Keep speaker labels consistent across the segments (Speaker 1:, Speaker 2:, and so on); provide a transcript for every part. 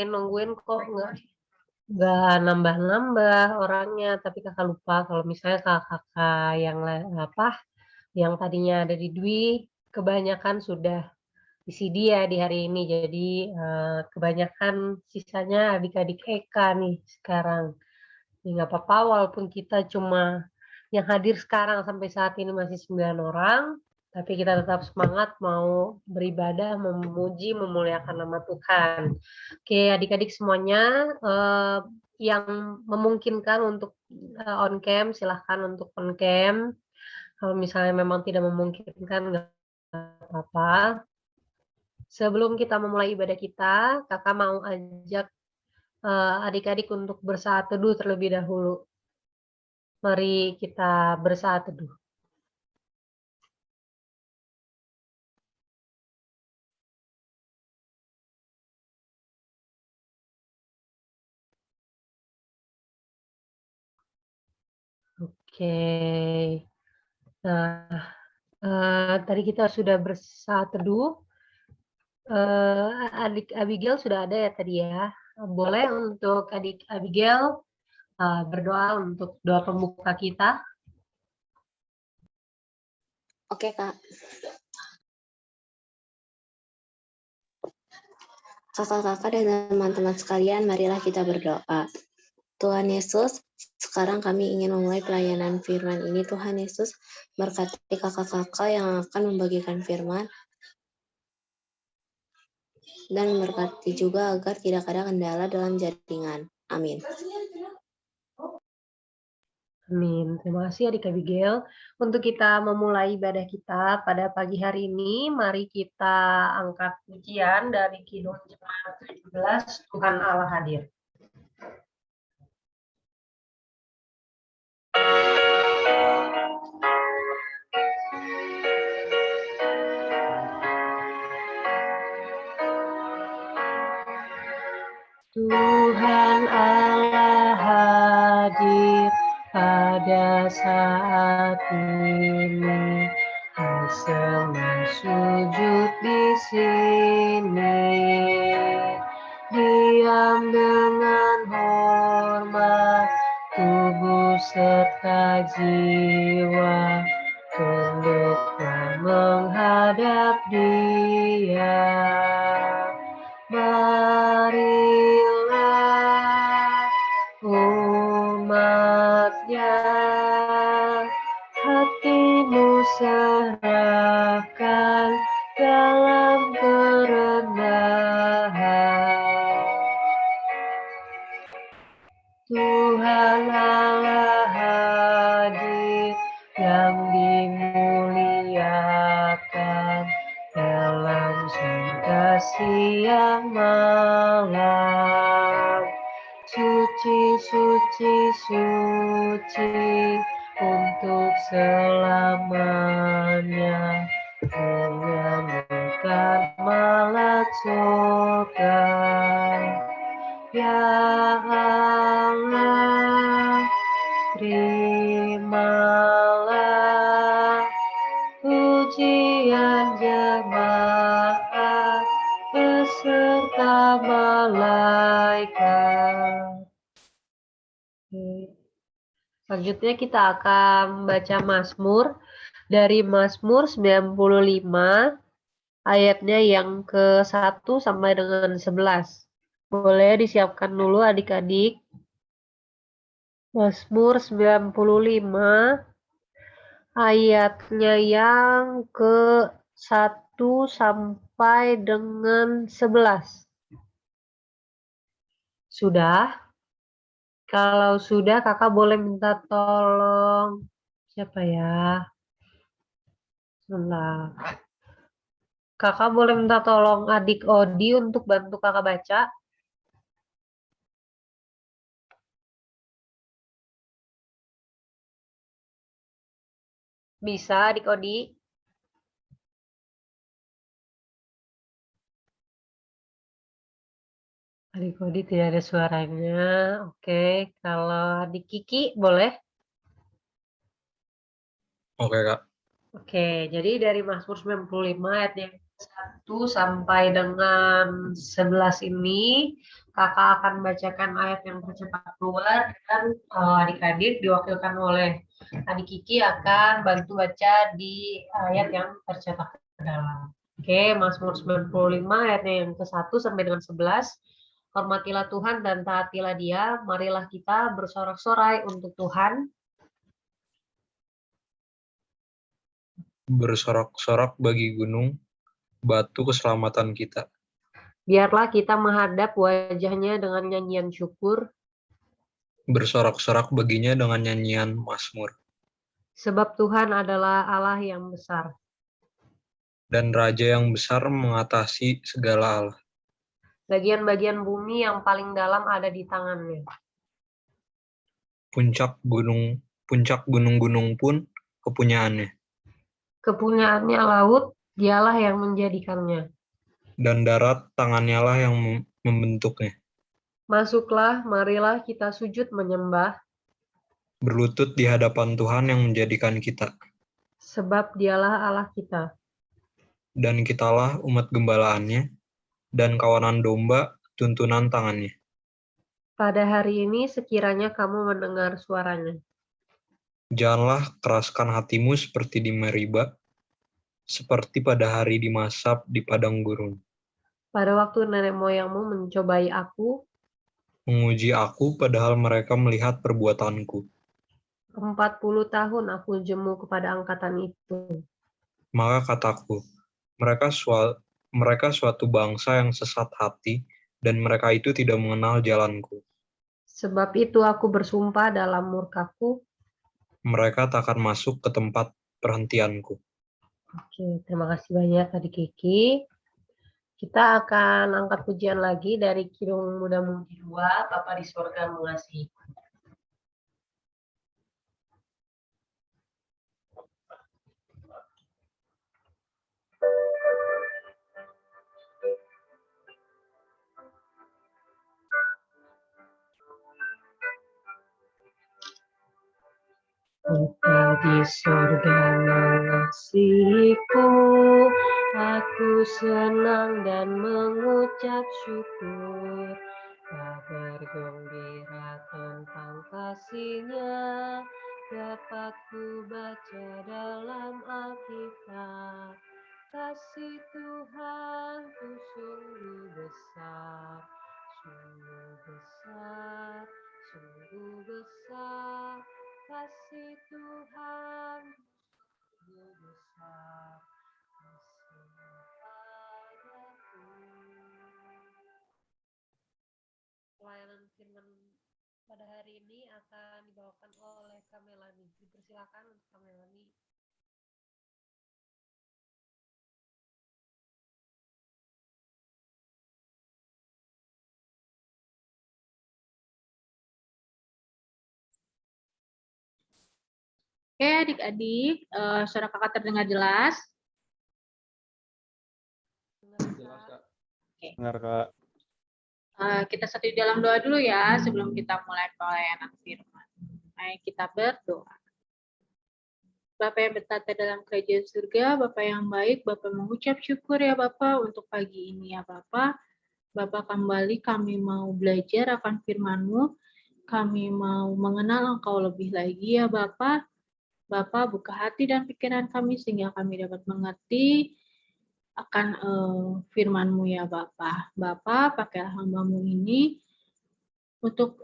Speaker 1: nungguin kok nggak nambah-nambah orangnya, tapi Kakak lupa kalau misalnya kakak-kakak yang tadinya ada di Dwi, kebanyakan sudah isi dia di hari ini. Jadi, kebanyakan sisanya adik-adik Eka nih sekarang. Ya nggak apa-apa walaupun kita cuma yang hadir sekarang sampai saat ini masih 9 orang, tapi kita tetap semangat mau beribadah, memuji, memuliakan nama Tuhan. Oke, adik-adik semuanya, yang memungkinkan untuk, on cam, silahkan untuk on cam. Kalau misalnya memang tidak memungkinkan, nggak apa-apa. Sebelum kita memulai ibadah kita, Kakak mau ajak, adik-adik untuk bersaat teduh terlebih dahulu. Mari kita bersaat teduh. Oke. Nah, tadi kita sudah bersaat teduh, adik Abigail sudah ada ya tadi ya. Boleh untuk adik Abigail, berdoa untuk doa pembuka kita?
Speaker 2: Oke, Kak. Kakak-kakak dan teman-teman sekalian, marilah kita berdoa. Tuhan Yesus, sekarang kami ingin memulai pelayanan firman ini. Tuhan Yesus, berkati kakak-kakak yang akan membagikan firman, dan memberkati juga agar tidak ada kendala dalam jaringan. Amin.
Speaker 1: Amin. Terima kasih adik Abigail. Untuk kita memulai ibadah kita pada pagi hari ini, mari kita angkat pujian dari Kidung Jemaat 17, Tuhan Allah hadir. Tuhan Allah hadir pada saat ini, semua sujud di sini, diam dengan hormat, tubuh serta jiwa, tunduklah menghadap Dia. Marilah umat-Nya, hatimu serahkan dalam kerendahan. Tuhan Allah hadir yang dimuliakan dalam surga siang malam. Suci, suci, suci untuk selamanya, menyambutkan malaikat surga. Ya Allah, terimalah pujian jemaat beserta malaikat. Selanjutnya kita akan membaca Mazmur dari Mazmur 95 ayatnya yang ke-1 sampai dengan 11. Boleh disiapkan dulu adik-adik. Mazmur 95 ayatnya yang ke-1 sampai dengan 11. Sudah? Kalau sudah, kakak boleh minta tolong. Siapa ya? Sebentar. Kakak boleh minta tolong adik Odi untuk bantu kakak baca. Bisa, adik Odi? Adik Odi tidak ada suaranya. Oke, kalau adik Kiki boleh?
Speaker 3: Oke, Kak.
Speaker 1: Oke, jadi dari Mazmur 95 ayat yang 1 sampai dengan 11 ini, Kakak akan bacakan ayat yang tercepat keluar dan adik-adik diwakilkan oleh adik Kiki akan bantu baca di ayat yang tercetak ke dalam. Oke, Mazmur 95 ayatnya yang ke-1 sampai dengan 11. Hormatilah Tuhan dan taatilah Dia, marilah kita bersorak-sorai untuk Tuhan.
Speaker 3: Bersorak-sorak bagi gunung, batu keselamatan kita.
Speaker 1: Biarlah kita menghadap wajahnya dengan nyanyian syukur,
Speaker 3: Bersorak-sorak baginya dengan nyanyian Mazmur.
Speaker 1: sebab Tuhan adalah Allah yang besar.
Speaker 3: Dan Raja yang besar mengatasi segala Allah.
Speaker 1: Bagian-bagian bumi yang paling dalam ada di tangannya.
Speaker 3: Puncak gunung-gunung pun kepunyaannya.
Speaker 1: Kepunyaannya laut, dialah yang menjadikannya.
Speaker 3: Dan darat, tangannya lah yang membentuknya.
Speaker 1: Masuklah, marilah kita sujud menyembah,
Speaker 3: Berlutut di hadapan Tuhan yang menjadikan kita.
Speaker 1: sebab dialah Allah kita.
Speaker 3: Dan kitalah umat gembalaannya, dan kawanan domba tuntunan tangannya.
Speaker 1: Pada hari ini sekiranya kamu mendengar suaranya.
Speaker 3: Janganlah keraskan hatimu seperti di Meriba, seperti pada hari di Masab di padang gurun.
Speaker 1: Pada waktu nenek moyangmu mencobai aku,
Speaker 3: Menguji aku padahal mereka melihat perbuatanku.
Speaker 1: 40 tahun aku jemu kepada angkatan itu.
Speaker 3: Maka kataku, mereka suatu bangsa yang sesat hati, dan mereka itu tidak mengenal jalanku.
Speaker 1: Sebab itu aku bersumpah dalam murkaku.
Speaker 3: Mereka takkan masuk ke tempat perhentianku.
Speaker 1: Oke, terima kasih banyak Adik Kiki. Kita akan angkat pujian lagi dari Kidung Muda Mudi 2, Bapa di Sorga Mengasihi. Engkau di sorga mengasihiku, aku senang dan mengucap syukur. Kabar gembira tentang kasih-Nya dapat ku baca dalam Alkitab. Kasih Tuhan ku sungguh besar, sungguh besar, sungguh besar. Kasih Tuhan sungguh besar, kasih padaku. Pelayanan firman pada hari ini akan dibawakan oleh Kamelani. Dipersilakan untuk Kamelani.
Speaker 4: Oke, adik-adik, suara kakak terdengar jelas?
Speaker 1: Jelas,
Speaker 5: Kak.
Speaker 4: Oke.
Speaker 5: Dengar, Kak.
Speaker 4: Kita satu di dalam doa dulu ya, sebelum kita mulai pelayanan firman. Mari kita berdoa. Bapa yang bertata dalam kerajaan surga, Bapa yang baik, Bapa mengucap syukur ya Bapa untuk pagi ini ya Bapa. Bapa kembali kami mau belajar akan firman-Mu, kami mau mengenal Engkau lebih lagi ya Bapa. Bapa buka hati dan pikiran kami sehingga kami dapat mengerti akan firman-Mu ya Bapa. Bapa, pakailah hamba-Mu ini untuk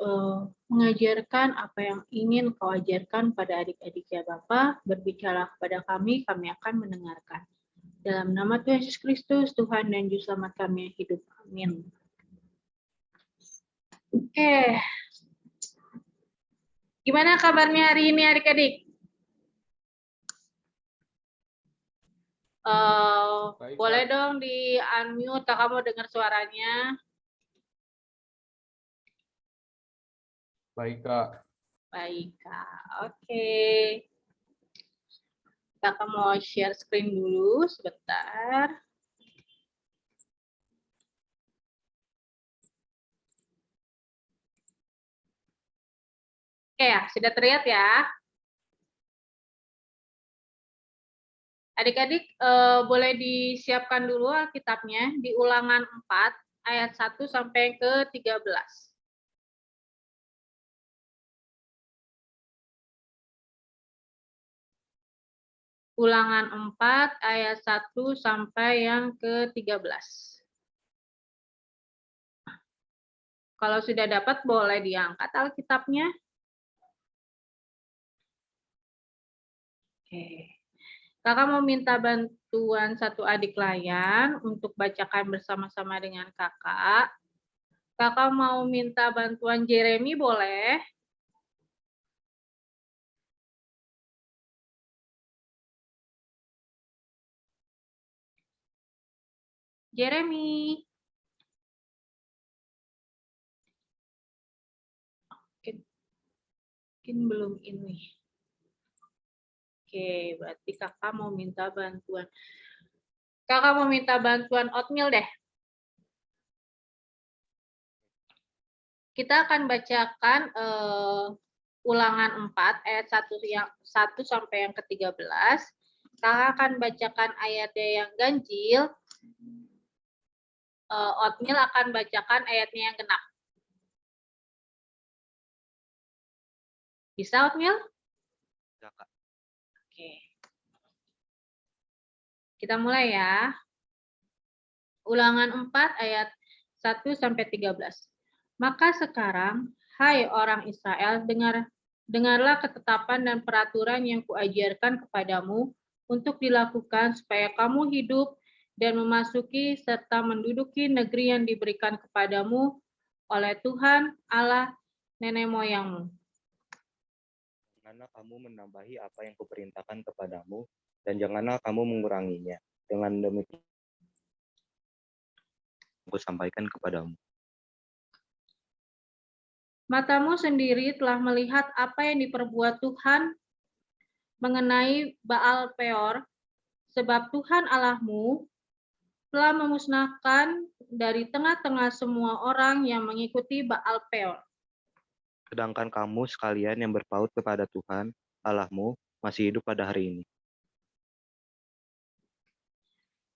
Speaker 4: mengajarkan apa yang ingin Kau ajarkan pada adik-adik ya Bapa. Berbicara kepada kami akan mendengarkan. Dalam nama Tuhan Yesus Kristus, Tuhan dan Juru Selamat kami yang hidup. Amin. Oke. Gimana kabarnya hari ini adik-adik? Boleh dong di unmute, kamu dengar suaranya?
Speaker 5: Baik, Kak.
Speaker 4: Baik, Kak. Oke. Kakak mau share screen dulu sebentar. Oke ya, sudah terlihat ya? Adik-adik boleh disiapkan dulu Alkitabnya di Ulangan 4 ayat 1 sampai ke 13. Ulangan 4 ayat 1 sampai yang ke-13. Kalau sudah dapat boleh diangkat Alkitabnya. Oke. Kakak mau minta bantuan satu adik layan untuk bacakan bersama-sama dengan kakak. Kakak mau minta bantuan Jeremy boleh? Jeremy. Mungkin belum ini. Oke, berarti kakak mau minta bantuan. Kakak mau minta bantuan Oatmeal deh. Kita akan bacakan ulangan 4 ayat 1 sampai yang ke-13. Kakak akan bacakan ayatnya yang ganjil. Oatmeal akan bacakan ayatnya yang genap. Bisa Oatmeal?
Speaker 3: Ya, Kak.
Speaker 4: Oke. Kita mulai ya. Ulangan 4 ayat 1 sampai 13. Maka sekarang, hai orang Israel, dengarlah ketetapan dan peraturan yang kuajarkan kepadamu untuk dilakukan supaya kamu hidup dan memasuki serta menduduki negeri yang diberikan kepadamu oleh Tuhan Allah nenek moyangmu.
Speaker 5: Janganlah kamu menambahi apa yang kuperintahkan kepadamu, dan janganlah kamu menguranginya. Dengan demikian, aku sampaikan kepadamu.
Speaker 4: Matamu sendiri telah melihat apa yang diperbuat Tuhan mengenai Baal Peor, sebab Tuhan Allahmu telah memusnahkan dari tengah-tengah semua orang yang mengikuti Baal Peor.
Speaker 5: Sedangkan kamu sekalian yang berpaut kepada Tuhan Allahmu masih hidup pada hari ini.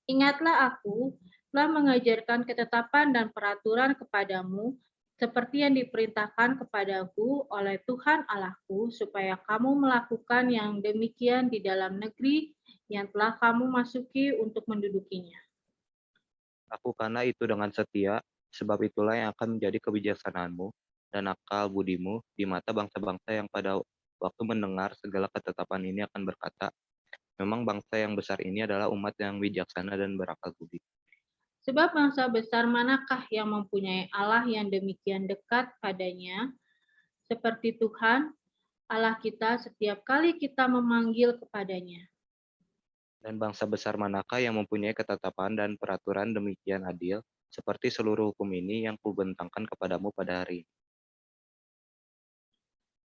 Speaker 4: Ingatlah aku telah mengajarkan ketetapan dan peraturan kepadamu seperti yang diperintahkan kepadaku oleh Tuhan Allahku, supaya kamu melakukan yang demikian di dalam negeri yang telah kamu masuki untuk mendudukinya.
Speaker 5: Lakukanlah itu dengan setia, sebab itulah yang akan menjadi kebijaksanaanmu dan akal budimu di mata bangsa-bangsa yang pada waktu mendengar segala ketetapan ini akan berkata, memang bangsa yang besar ini adalah umat yang bijaksana dan berakal budi.
Speaker 4: Sebab bangsa besar manakah yang mempunyai Allah yang demikian dekat padanya, seperti Tuhan Allah kita setiap kali kita memanggil kepadanya.
Speaker 5: Dan bangsa besar manakah yang mempunyai ketetapan dan peraturan demikian adil, seperti seluruh hukum ini yang kubentangkan kepadamu pada hari ini.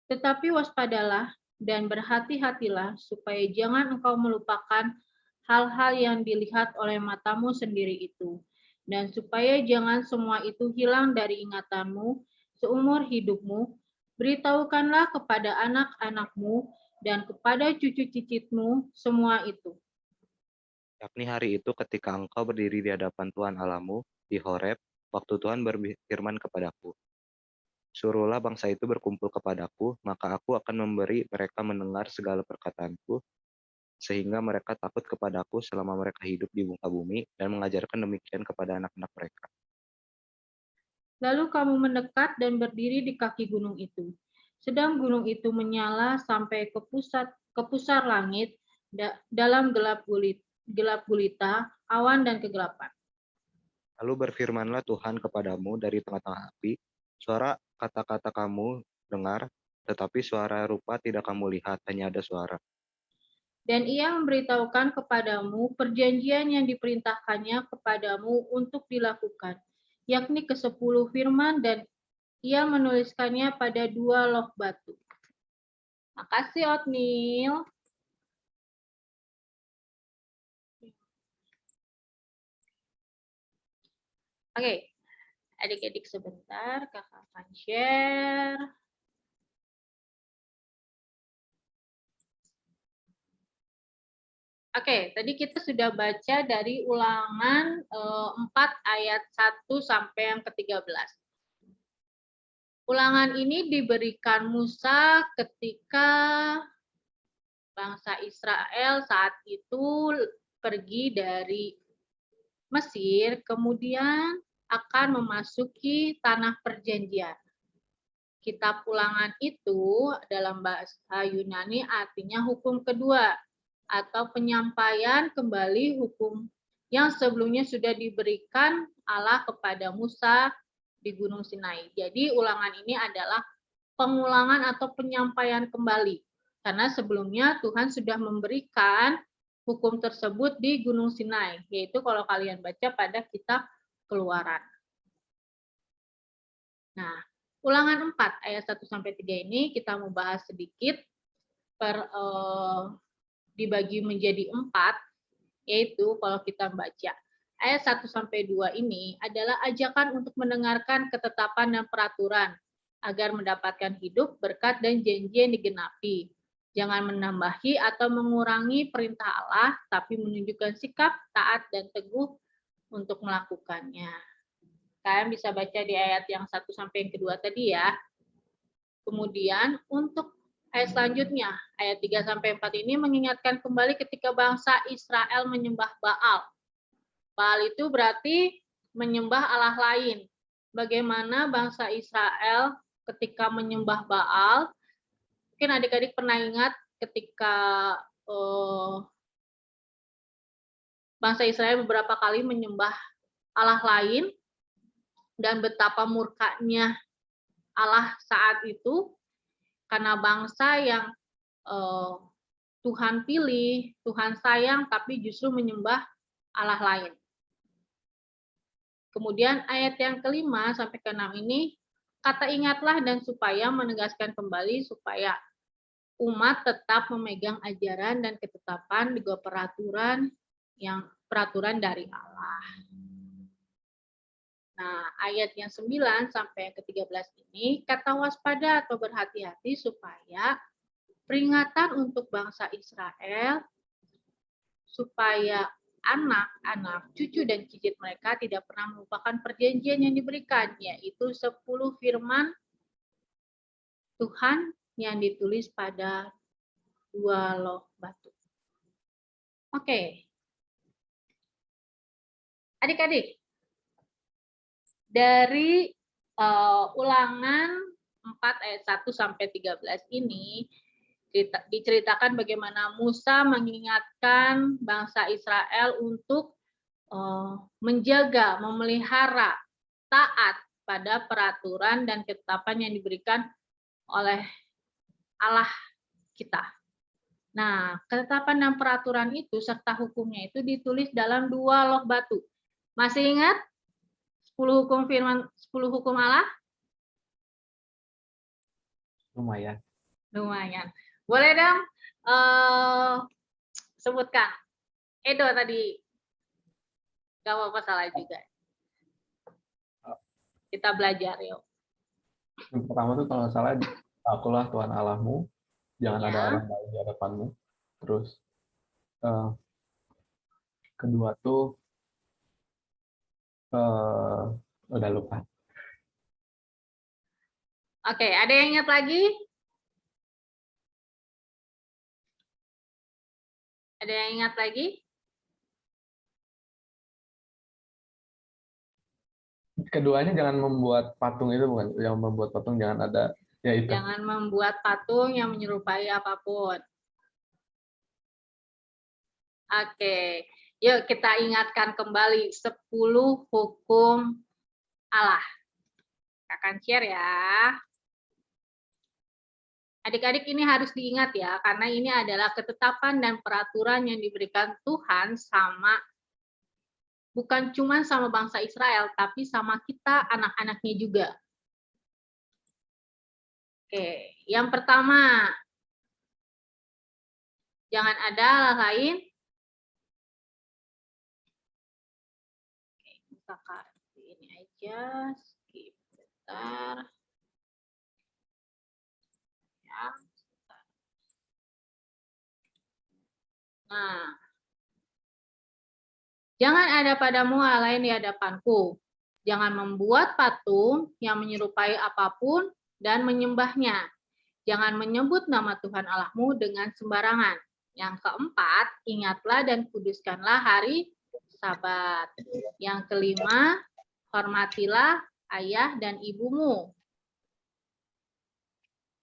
Speaker 4: Tetapi waspadalah dan berhati-hatilah, supaya jangan engkau melupakan hal-hal yang dilihat oleh matamu sendiri itu, dan supaya jangan semua itu hilang dari ingatanmu seumur hidupmu. Beritahukanlah kepada anak-anakmu dan kepada cucu cicitmu semua itu.
Speaker 5: Yakni hari itu ketika engkau berdiri di hadapan Tuhan Allahmu di Horeb, waktu Tuhan berfirman kepadaku, suruhlah bangsa itu berkumpul kepadaku, maka aku akan memberi mereka mendengar segala perkataanku, sehingga mereka takut kepadaku selama mereka hidup di muka bumi, dan mengajarkan demikian kepada anak-anak mereka.
Speaker 4: Lalu kamu mendekat dan berdiri di kaki gunung itu. Sedang gunung itu menyala sampai ke pusar langit dalam gelap gulita, awan dan kegelapan.
Speaker 5: Lalu berfirmanlah Tuhan kepadamu dari tengah-tengah api, suara kata-kata kamu dengar, tetapi suara rupa tidak kamu lihat, hanya ada suara.
Speaker 4: Dan ia memberitahukan kepadamu perjanjian yang diperintahkannya kepadamu untuk dilakukan, yakni ke-10 firman, dan ia menuliskannya pada 2 loh batu. Makasih, Oatmeal. Oke, adik-adik sebentar, kakak akan share. Oke, tadi kita sudah baca dari Ulangan 4 ayat 1 sampai yang ke-13. Ulangan ini diberikan Musa ketika bangsa Israel saat itu pergi dari Mesir, kemudian akan memasuki tanah perjanjian. Kitab Ulangan itu dalam bahasa Yunani artinya hukum kedua atau penyampaian kembali hukum yang sebelumnya sudah diberikan Allah kepada Musa di Gunung Sinai. Jadi ulangan ini adalah pengulangan atau penyampaian kembali. Karena sebelumnya Tuhan sudah memberikan hukum tersebut di Gunung Sinai, yaitu kalau kalian baca pada kitab Keluaran. Nah, Ulangan 4 ayat 1 sampai 3 ini kita mau bahas sedikit dibagi menjadi 4, yaitu kalau kita baca ayat 1 sampai 2 ini adalah ajakan untuk mendengarkan ketetapan dan peraturan agar mendapatkan hidup, berkat dan janji yang digenapi. Jangan menambahi atau mengurangi perintah Allah, tapi menunjukkan sikap taat dan teguh untuk melakukannya. Kalian bisa baca di ayat yang 1 sampai yang kedua tadi ya. Kemudian untuk ayat selanjutnya, ayat 3 sampai 4 ini mengingatkan kembali ketika bangsa Israel menyembah Baal. Baal itu berarti menyembah Allah lain. Bagaimana bangsa Israel ketika menyembah Baal? Mungkin adik-adik pernah ingat ketika bangsa Israel beberapa kali menyembah Allah lain dan betapa murkanya Allah saat itu karena bangsa yang Tuhan pilih, Tuhan sayang, tapi justru menyembah Allah lain. Kemudian ayat yang kelima sampai ke-6 ini, kata ingatlah dan supaya menegaskan kembali supaya umat tetap memegang ajaran dan ketetapan juga peraturan dari Allah. Nah, ayat yang 9 sampai yang ke-13 ini, kata waspada atau berhati-hati supaya peringatan untuk bangsa Israel, supaya anak-anak, cucu dan cicit mereka tidak pernah melupakan perjanjian yang diberikan, yaitu 10 firman Tuhan yang ditulis pada 2 loh batu. Oke. Adik-adik, dari Ulangan 4 ayat 1 sampai 13 ini diceritakan bagaimana Musa mengingatkan bangsa Israel untuk menjaga, memelihara, taat pada peraturan dan ketetapan yang diberikan oleh Allah kita. Nah, ketetapan dan peraturan itu serta hukumnya itu ditulis dalam 2 loh batu. Masih ingat 10 hukum firman, 10 hukum Allah?
Speaker 6: Lumayan.
Speaker 4: Lumayan. Boleh dong sebutkan. Edo tadi. Gak apa-apa, salah juga. Kita belajar yuk.
Speaker 6: Yang pertama tuh kalau nggak salah, akulah Tuhan Allahmu, jangan ada
Speaker 4: Ya.
Speaker 6: orang lain di hadapanmu. Terus kedua tuh udah lupa.
Speaker 4: Oke, ada yang ingat lagi? Ada yang ingat lagi?
Speaker 6: Keduanya jangan membuat patung itu, bukan? Yang membuat patung jangan ada, ya itu.
Speaker 4: Jangan membuat patung yang menyerupai apapun. Oke, yuk kita ingatkan kembali 10 hukum Allah. Akan share ya. Adik-adik ini harus diingat ya, karena ini adalah ketetapan dan peraturan yang diberikan Tuhan bukan cuma sama bangsa Israel, tapi sama kita, anak-anaknya juga. Oke, yang pertama, jangan ada Allah lain. Oke, misalkan ini aja, skip bentar. Ya. Nah, Jangan ada padamu hal lain di hadapanku. Jangan membuat patung yang menyerupai apapun dan menyembahnya. Jangan menyebut nama Tuhan Allahmu dengan sembarangan. Yang keempat, ingatlah dan kuduskanlah hari Sabat. Yang kelima, hormatilah ayah dan ibumu.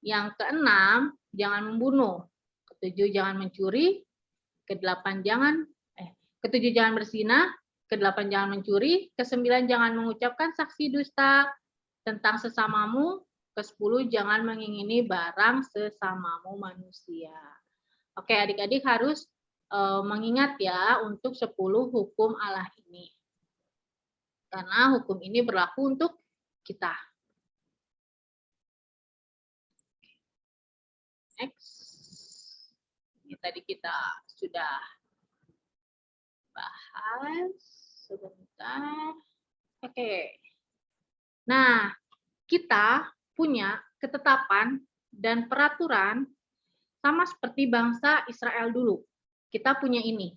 Speaker 4: Yang keenam, jangan membunuh. Ketujuh, jangan mencuri. Ketujuh, jangan berzinah. Kedelapan, jangan mencuri. Kesembilan, jangan mengucapkan saksi dusta tentang sesamamu. Kesepuluh, jangan mengingini barang sesamamu manusia. Oke, adik-adik harus mengingat ya untuk 10 hukum Allah ini. Karena hukum ini berlaku untuk kita. Next. Ini tadi kita sudah bahas sebentar. Oke. Nah, kita punya ketetapan dan peraturan sama seperti bangsa Israel dulu. Kita punya ini.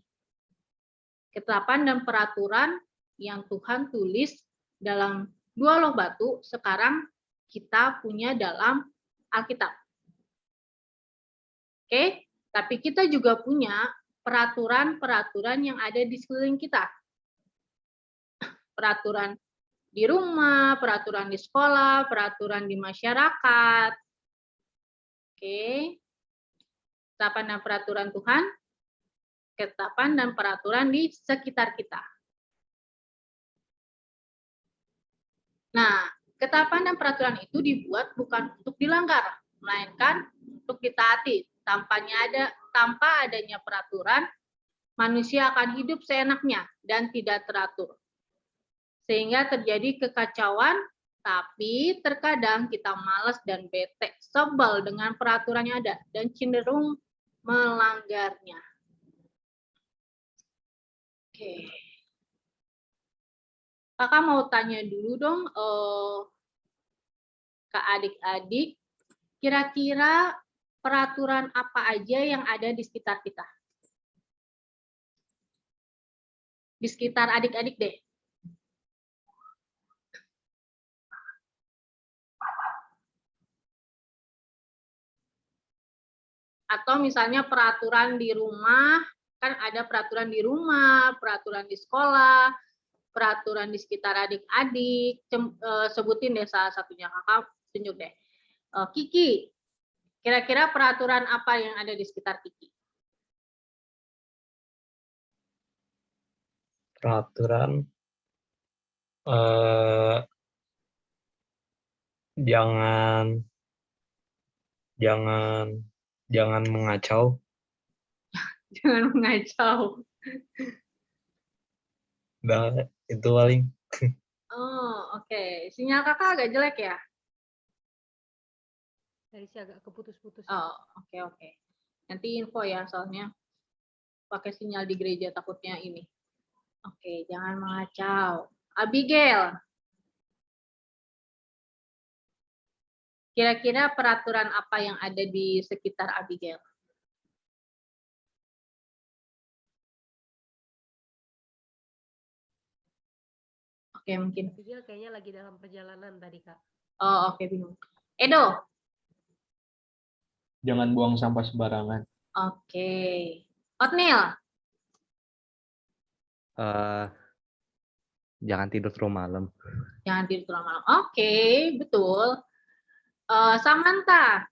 Speaker 4: Ketetapan dan peraturan yang Tuhan tulis dalam 2 loh batu, sekarang kita punya dalam Alkitab. Oke, tapi kita juga punya peraturan-peraturan yang ada di sekeliling kita. Peraturan di rumah, peraturan di sekolah, peraturan di masyarakat. Oke. Ketetapan dan peraturan Tuhan, ketetapan dan peraturan di sekitar kita. Nah, ketetapan dan peraturan itu dibuat bukan untuk dilanggar, melainkan untuk ditaati. Tanpa adanya peraturan, manusia akan hidup seenaknya dan tidak teratur. Sehingga terjadi kekacauan, tapi terkadang kita malas dan bete, sebel dengan peraturan yang ada, dan cenderung melanggarnya. Oke. Kakak mau tanya dulu dong ke adik-adik, kira-kira peraturan apa aja yang ada di sekitar kita? Di sekitar adik-adik deh. Atau misalnya peraturan di rumah, kan ada peraturan di rumah, peraturan di sekolah, peraturan di sekitar adik-adik. Sebutin deh salah satunya, kakak tunjuk deh. Kiki, kira-kira peraturan apa yang ada di sekitar Kiki?
Speaker 3: Peraturan jangan mengacau.
Speaker 4: Jangan mengacau.
Speaker 3: Nah, itu paling.
Speaker 4: Oh, oke. Sinyal kakak agak jelek ya?
Speaker 1: Tadi sih agak keputus-putus.
Speaker 4: Oh, oke. Nanti info ya, soalnya pakai sinyal di gereja takutnya ini. Oke, jangan mengacau. Abigail, kira-kira peraturan apa yang ada di sekitar Abigail? Oke, mungkin.
Speaker 1: Abigail kayaknya lagi dalam perjalanan tadi, Kak.
Speaker 4: Oh, oke, bingung. Edo.
Speaker 6: Jangan buang sampah sembarangan.
Speaker 4: Oke. Otniel.
Speaker 5: Jangan tidur terlalu malam.
Speaker 4: Jangan tidur terlalu malam. Oke, betul. Samantha.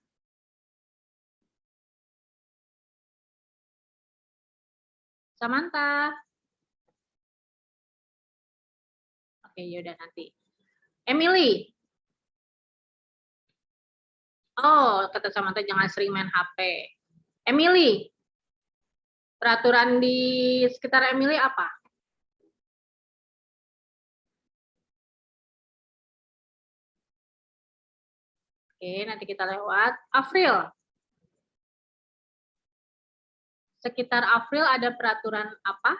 Speaker 4: Samantha. Oke, yaudah nanti. Emily. Oh, kata Samantha jangan sering main HP. Emily. Peraturan di sekitar Emily apa? Oke, nanti kita lewat. April. Sekitar April ada peraturan apa?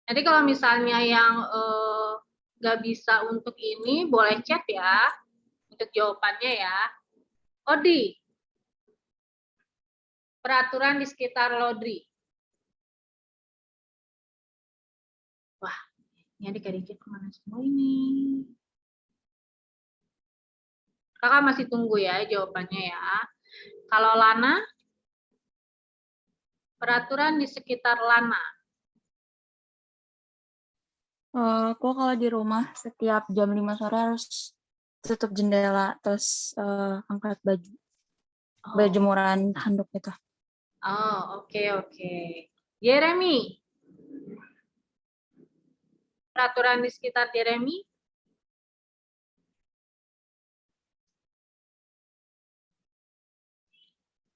Speaker 4: Nanti kalau misalnya yang nggak bisa untuk ini, boleh chat ya, untuk jawabannya ya. Odi, peraturan di sekitar Lodri. Ini adik-adiknya kemana semua ini? Kakak masih tunggu ya jawabannya ya. Kalau Lana, peraturan di sekitar Lana.
Speaker 7: Aku kalau di rumah setiap jam 5 sore harus tutup jendela, terus angkat baju. Berjemuran handuk itu.
Speaker 4: Oh, oke. Jeremy. Peraturan di sekitar Jeremy.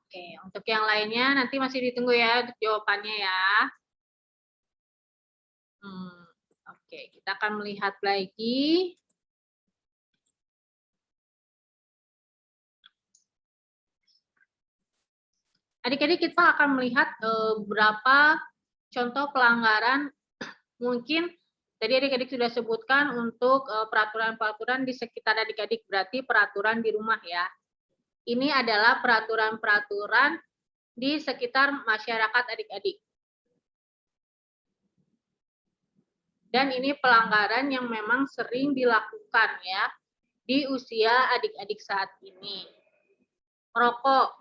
Speaker 4: Oke, untuk yang lainnya nanti masih ditunggu ya untuk jawabannya ya. Oke, kita akan melihat lagi. Adik-adik kita akan melihat beberapa contoh pelanggaran. Mungkin tadi adik-adik sudah sebutkan untuk peraturan-peraturan di sekitar adik-adik, berarti peraturan di rumah ya. Ini adalah peraturan-peraturan di sekitar masyarakat adik-adik. Dan ini pelanggaran yang memang sering dilakukan ya di usia adik-adik saat ini. Merokok.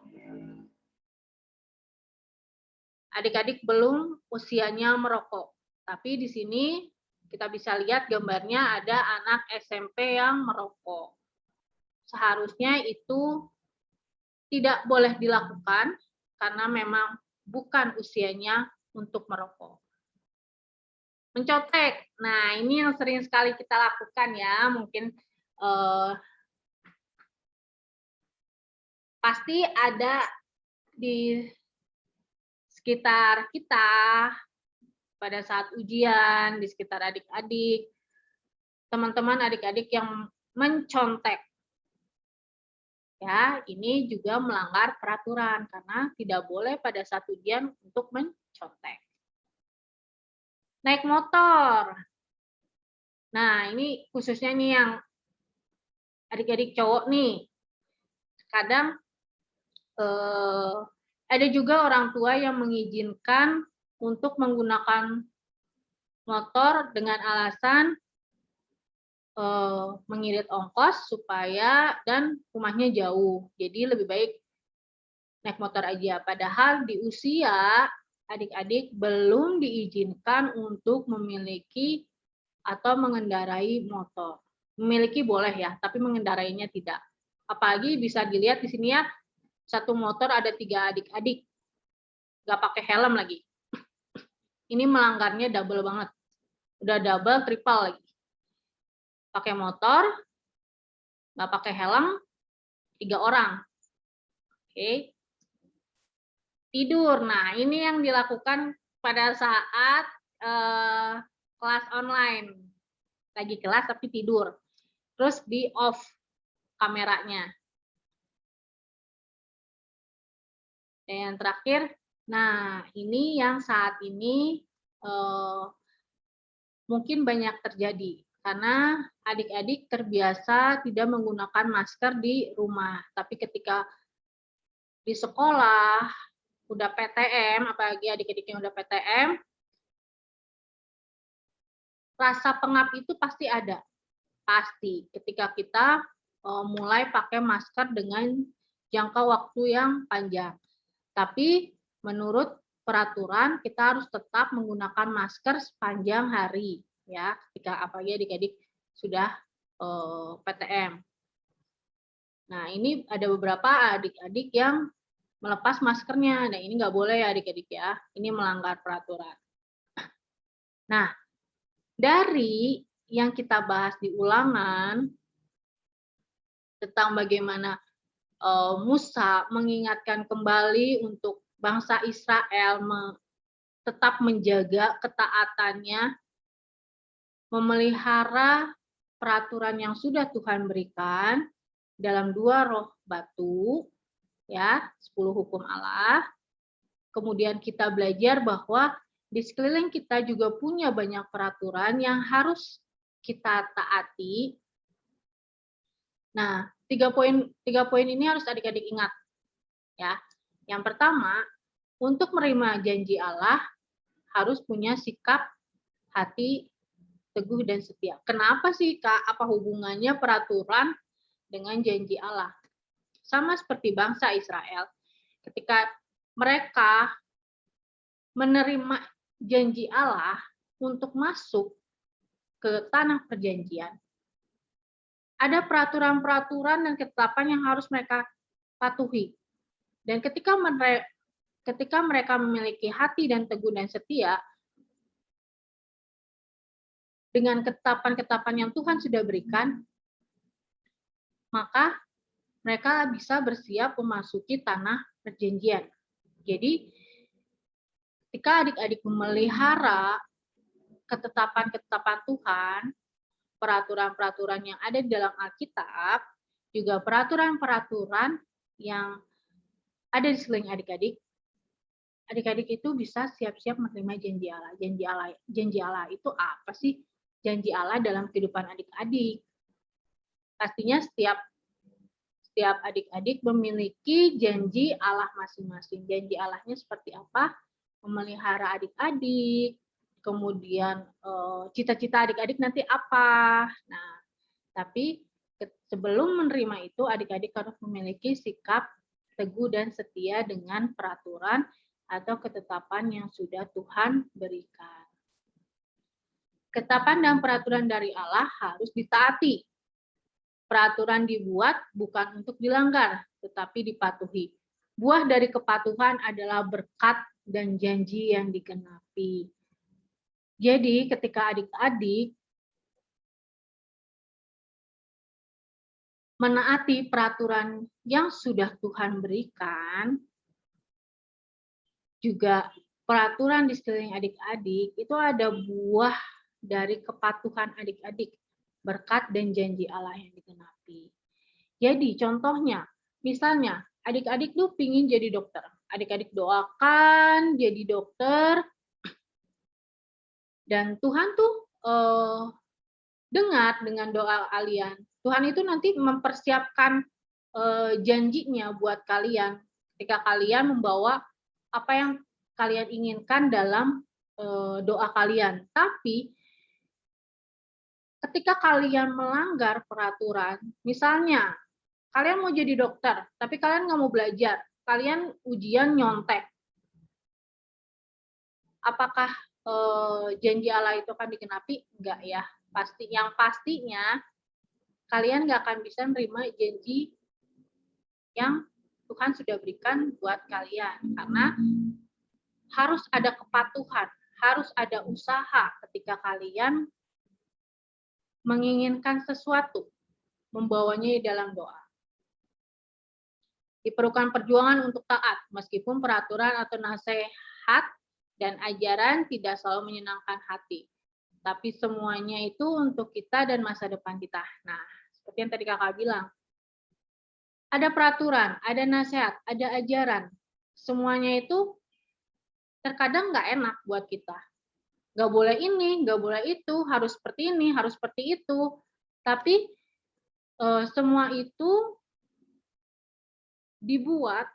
Speaker 4: Adik-adik belum usianya merokok. Tapi di sini kita bisa lihat gambarnya ada anak SMP yang merokok. Seharusnya itu tidak boleh dilakukan karena memang bukan usianya untuk merokok. Mencontek. Nah, ini yang sering sekali kita lakukan ya. Mungkin pasti ada di sekitar kita pada saat ujian, di sekitar adik-adik, teman-teman adik-adik yang mencontek. Ya, ini juga melanggar peraturan karena tidak boleh pada saat ujian untuk mencontek. Naik motor. Nah, ini khususnya nih yang adik-adik cowok nih. Kadang ada juga orang tua yang mengizinkan untuk menggunakan motor dengan alasan mengirit ongkos supaya dan rumahnya jauh. Jadi lebih baik naik motor aja. Padahal di usia adik-adik belum diizinkan untuk memiliki atau mengendarai motor. Memiliki boleh ya, tapi mengendarainya tidak. Apalagi bisa dilihat di sini ya, satu motor ada 3 adik-adik. Nggak pakai helm lagi. Ini melanggarnya double banget. Udah double, triple lagi. Pakai motor, nggak pakai helm, 3 orang. Oke. Tidur. Nah, ini yang dilakukan pada saat kelas online. Lagi kelas tapi tidur. Terus di off kameranya. Dan yang terakhir, nah ini yang saat ini mungkin banyak terjadi. Karena adik-adik terbiasa tidak menggunakan masker di rumah. Tapi ketika di sekolah, udah PTM, apalagi adik-adik yang udah PTM, rasa pengap itu pasti ada. Pasti. Ketika kita mulai pakai masker dengan jangka waktu yang panjang. Tapi menurut peraturan, kita harus tetap menggunakan masker sepanjang hari. Ya, ketika apalagi adik-adik sudah PTM. Nah, ini ada beberapa adik-adik yang melepas maskernya. Nah, ini nggak boleh ya adik-adik ya. Ini melanggar peraturan. Nah, dari yang kita bahas di ulangan tentang bagaimana Musa mengingatkan kembali untuk bangsa Israel tetap menjaga ketaatannya, memelihara peraturan yang sudah Tuhan berikan dalam 2 roh batu, ya, 10 hukum Allah. Kemudian kita belajar bahwa di sekeliling kita juga punya banyak peraturan yang harus kita taati. Nah, 3 poin ini harus adik-adik ingat. Ya. Yang pertama, untuk menerima janji Allah harus punya sikap hati teguh dan setia. Kenapa sih, Kak? Apa hubungannya peraturan dengan janji Allah? Sama seperti bangsa Israel, ketika mereka menerima janji Allah untuk masuk ke tanah perjanjian, ada peraturan-peraturan dan ketetapan yang harus mereka patuhi. Dan ketika mereka memiliki hati dan teguh dan setia, dengan ketetapan-ketetapan yang Tuhan sudah berikan, maka mereka bisa bersiap memasuki tanah perjanjian. Jadi, ketika adik-adik memelihara ketetapan-ketetapan Tuhan, peraturan-peraturan yang ada di dalam Alkitab, juga peraturan-peraturan yang ada di sekeliling adik-adik, adik-adik itu bisa siap-siap menerima janji Allah. Janji Allah itu apa sih? Janji Allah dalam kehidupan adik-adik. Pastinya setiap adik-adik memiliki janji Allah masing-masing. Janji Allahnya seperti apa? Memelihara adik-adik, kemudian cita-cita adik-adik nanti apa. Nah, tapi sebelum menerima itu, adik-adik harus memiliki sikap teguh dan setia dengan peraturan atau ketetapan yang sudah Tuhan berikan. Ketetapan dan peraturan dari Allah harus ditaati. Peraturan dibuat bukan untuk dilanggar, tetapi dipatuhi. Buah dari kepatuhan adalah berkat dan janji yang digenapi. Jadi ketika adik-adik menaati peraturan yang sudah Tuhan berikan, juga peraturan di sekeliling adik-adik, itu ada buah dari kepatuhan adik-adik, berkat dan janji Allah yang digenapi. Jadi contohnya, misalnya adik-adik tuh pingin jadi dokter. Adik-adik doakan jadi dokter, dan Tuhan tuh dengar dengan doa kalian. Tuhan itu nanti mempersiapkan janjinya buat kalian ketika kalian membawa apa yang kalian inginkan dalam doa kalian. Tapi ketika kalian melanggar peraturan, misalnya kalian mau jadi dokter, tapi kalian nggak mau belajar, kalian ujian nyontek, apakah janji Allah itu akan digenapi? Enggak ya. Yang pastinya kalian nggak akan bisa menerima janji yang Tuhan sudah berikan buat kalian, karena harus ada kepatuhan, harus ada usaha ketika kalian menginginkan sesuatu, membawanya di dalam doa. Diperlukan perjuangan untuk taat, meskipun peraturan atau nasihat dan ajaran tidak selalu menyenangkan hati. Tapi semuanya itu untuk kita dan masa depan kita. Nah, seperti yang tadi kakak bilang, ada peraturan, ada nasihat, ada ajaran. Semuanya itu terkadang nggak enak buat kita. Nggak boleh ini, nggak boleh itu, harus seperti ini, harus seperti itu. Tapi semua itu dibuat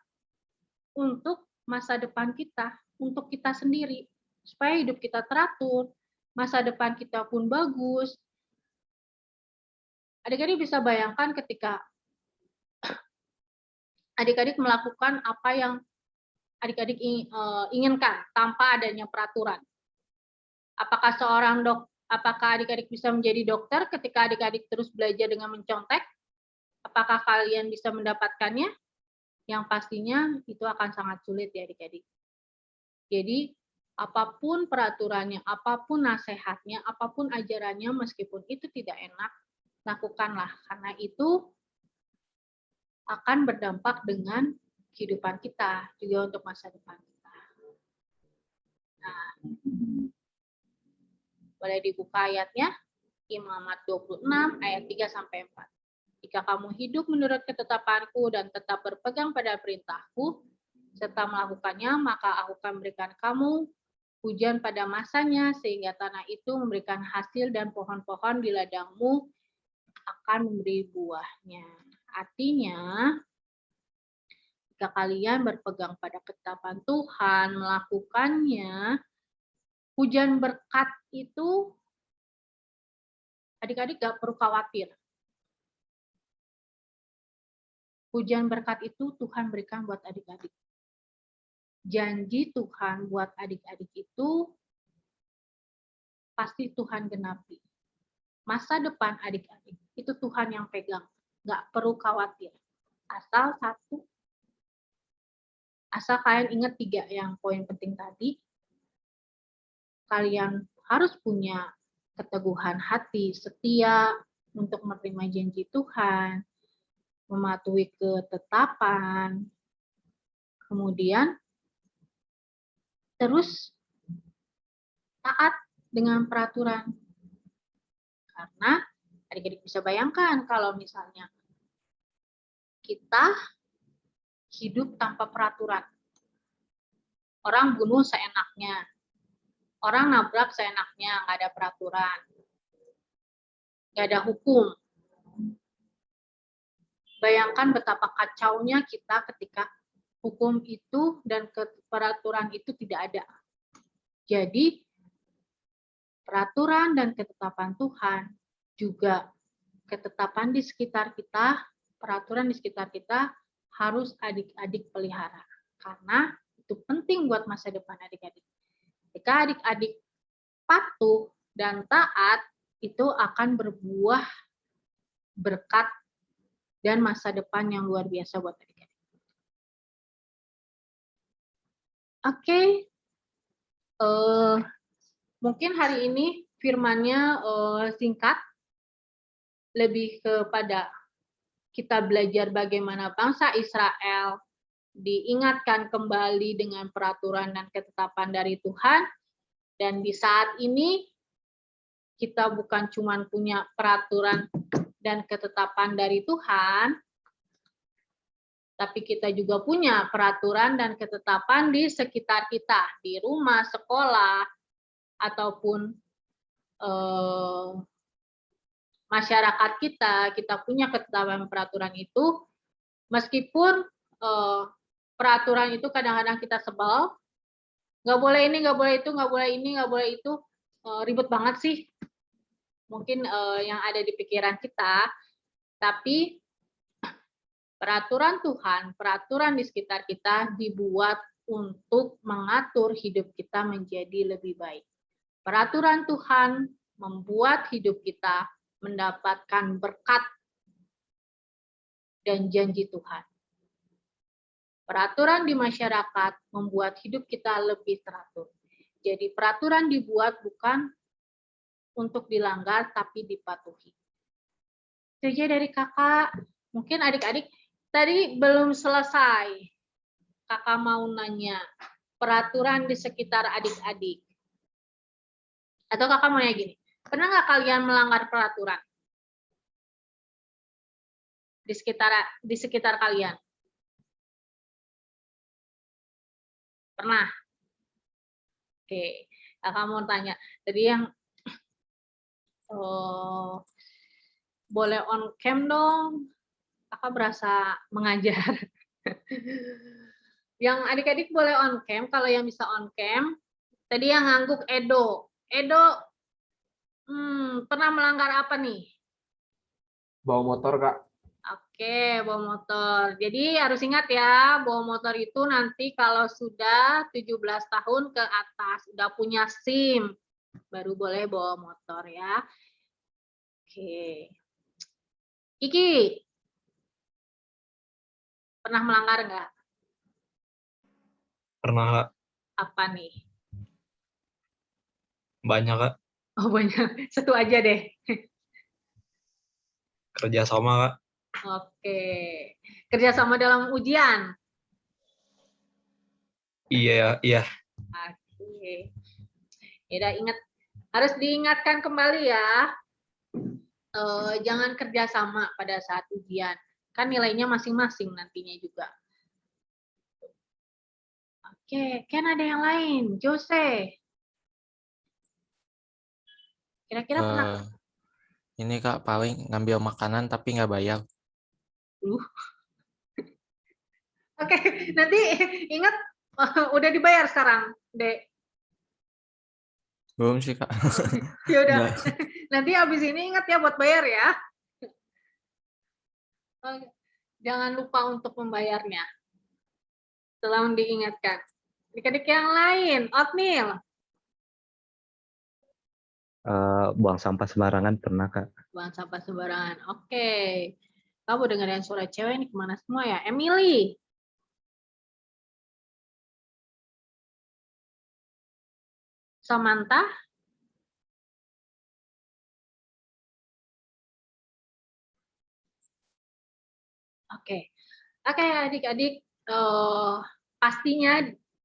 Speaker 4: untuk masa depan kita, untuk kita sendiri, supaya hidup kita teratur, masa depan kita pun bagus. Adik-adik bisa bayangkan ketika adik-adik melakukan apa yang adik-adik inginkan tanpa adanya peraturan. Apakah adik-adik bisa menjadi dokter ketika adik-adik terus belajar dengan mencontek? Apakah kalian bisa mendapatkannya? Yang pastinya itu akan sangat sulit ya adik-adik. Jadi apapun peraturannya, apapun nasihatnya, apapun ajarannya, meskipun itu tidak enak, lakukanlah. Karena itu akan berdampak dengan kehidupan kita, juga untuk masa depan kita. Nah, boleh dibuka ayatnya, Imamat 26 ayat 3-4. Jika kamu hidup menurut ketetapanku dan tetap berpegang pada perintahku, serta melakukannya, maka aku akan memberikan kamu hujan pada masanya, sehingga tanah itu memberikan hasil dan pohon-pohon di ladangmu akan memberi buahnya. Artinya, jika kalian berpegang pada ketetapan Tuhan, melakukannya, hujan berkat itu Adik-adik gak perlu khawatir. Hujan berkat itu Tuhan berikan buat adik-adik. Janji Tuhan buat adik-adik itu pasti Tuhan genapi. Masa depan adik-adik itu Tuhan yang pegang. Nggak perlu khawatir. Asal kalian ingat 3 yang poin penting tadi. Kalian harus punya keteguhan hati, setia untuk menerima janji Tuhan, mematuhi ketetapan, kemudian terus taat dengan peraturan. Karena adik-adik bisa bayangkan kalau misalnya kita hidup tanpa peraturan. Orang bunuh seenaknya. Orang nabrak seenaknya, nggak ada peraturan. Nggak ada hukum. Bayangkan betapa kacaunya kita ketika hukum itu dan peraturan itu tidak ada. Jadi, peraturan dan ketetapan Tuhan juga ketetapan di sekitar kita, peraturan di sekitar kita harus adik-adik pelihara. Karena itu penting buat masa depan adik-adik. Jika adik-adik patuh dan taat, itu akan berbuah berkat dan masa depan yang luar biasa buat adik-adik. Oke. Mungkin hari ini firman-nya singkat, lebih kepada kita belajar bagaimana bangsa Israel diingatkan kembali dengan peraturan dan ketetapan dari Tuhan. Dan di saat ini kita bukan cuma punya peraturan dan ketetapan dari Tuhan, tapi kita juga punya peraturan dan ketetapan di sekitar kita, di rumah, sekolah, ataupun masyarakat kita punya ketetapan peraturan itu, meskipun peraturan itu kadang-kadang kita sebel, nggak boleh ini, nggak boleh itu, nggak boleh ini, nggak boleh itu, ribet banget sih, mungkin yang ada di pikiran kita, tapi peraturan Tuhan, peraturan di sekitar kita dibuat untuk mengatur hidup kita menjadi lebih baik. Peraturan Tuhan membuat hidup kita mendapatkan berkat dan janji Tuhan. Peraturan di masyarakat membuat hidup kita lebih teratur. Jadi peraturan dibuat bukan untuk dilanggar, tapi dipatuhi. Itu aja dari kakak. Mungkin adik-adik tadi belum selesai. Kakak mau nanya peraturan di sekitar adik-adik. Atau kakak mau nanya gini, pernah nggak kalian melanggar peraturan di sekitar kalian? Pernah? Oke, kakak mau tanya. Tadi yang boleh on cam dong. Kakak berasa mengajar. Yang adik-adik boleh on cam. Kalau yang bisa on cam, tadi yang ngangguk Edo. Edo, pernah melanggar apa nih?
Speaker 6: Bawa motor, Kak.
Speaker 4: Oke, bawa motor. Jadi harus ingat ya, bawa motor itu nanti kalau sudah 17 tahun ke atas, udah punya SIM, baru boleh bawa motor ya. Oke. Kiki, pernah melanggar nggak?
Speaker 3: Pernah, Kak.
Speaker 4: Apa nih?
Speaker 3: Banyak, Kak.
Speaker 4: Oh banyak, satu aja deh.
Speaker 3: Kerjasama, Kak.
Speaker 4: Oke, kerjasama dalam ujian.
Speaker 3: Iya.
Speaker 4: Oke, ya ingat, harus diingatkan kembali ya. Jangan kerjasama pada saat ujian, kan nilainya masing-masing nantinya juga. Oke, kan ada yang lain, Jose. Kira-kira pernah?
Speaker 8: Ini Kak, paling ngambil makanan tapi nggak bayar.
Speaker 4: Oke, nanti ingat udah dibayar sekarang, Dek.
Speaker 8: Belum sih, Kak.
Speaker 4: Ya udah.
Speaker 8: Nggak.
Speaker 4: Nanti habis ini ingat ya buat bayar ya. Jangan lupa untuk membayarnya. Tolong diingatkan. Adik-adik yang lain, Otnil.
Speaker 5: Buang sampah sembarangan pernah, Kak.
Speaker 4: Buang sampah sembarangan. Oke. Kamu dengerin suara cewek ini kemana semua ya? Emily. Samantha. Oke. Oke, adik-adik.